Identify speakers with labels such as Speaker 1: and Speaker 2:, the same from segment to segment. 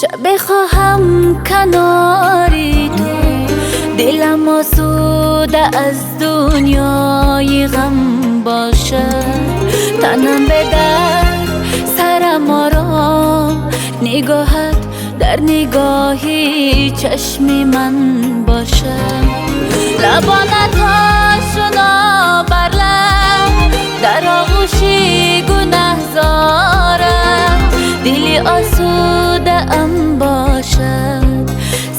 Speaker 1: شب خواهم کناری تو، دلم آسوده از دنیای غم باشه. تنم به درد سرم آرام، نگاهت در نگاهی چشمی من باشه. لبانت آشنا بر لب، در آغوشی گناه زارم. دلی آسوده ام باشد،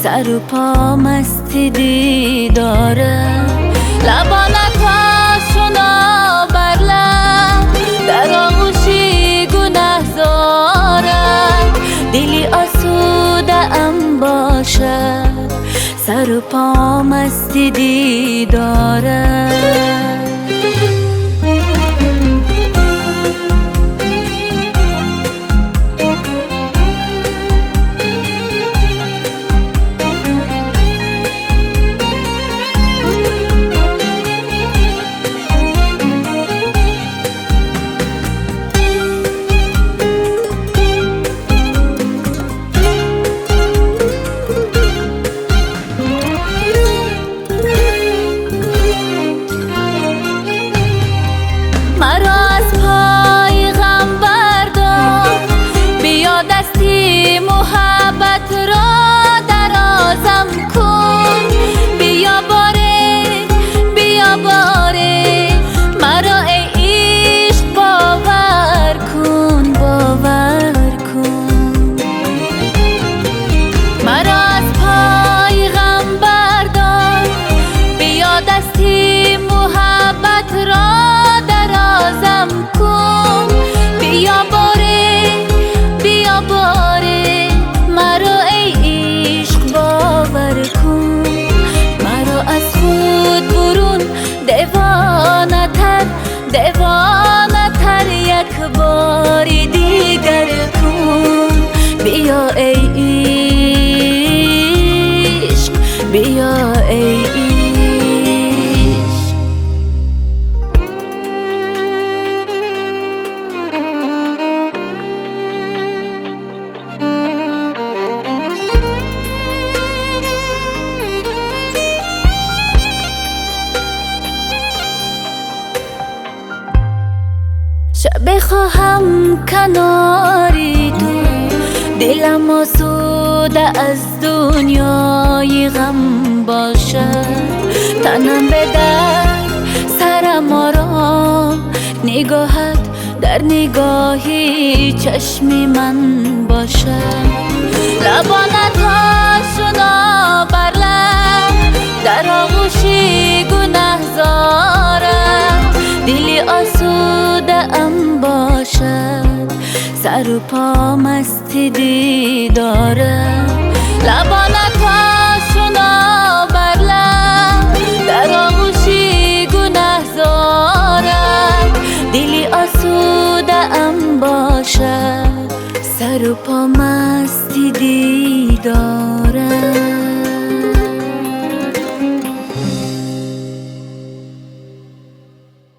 Speaker 1: سر و پا مست دیدارم. لبانت آشنا بر لب، در آغوشی گناه زارم. دلی آسوده ام باشد، سر و پا مست دیدارم. مرا از پای غم بردار، بیا دستی محبت را درازم کن. بیا باره مرا ای عشق باور کن. مرا از پای غم بردار، بیا دستی محبت را درازم کن. بیا باره مرا ای عشق باور کن. مرا از خود برون دیوانه تر یک باری دیگر کن. بیا ای عشق، بیا ای عشق. شب خواهم کناری تو، دلم آسوده از دنیای غم باشه. تنم به درد سرم آرام، نگاهت در نگاهی چشمی من باشه. لبانت آشنا بر لب، در آغوشی گناه زارم. دلی آسوده ام باشد، سر و پا مست دیدارم. لبانت آشنا بر لب، در آغوشی گناه زارم. دلی آسوده ام باشد، سر و پا مست دیدارم.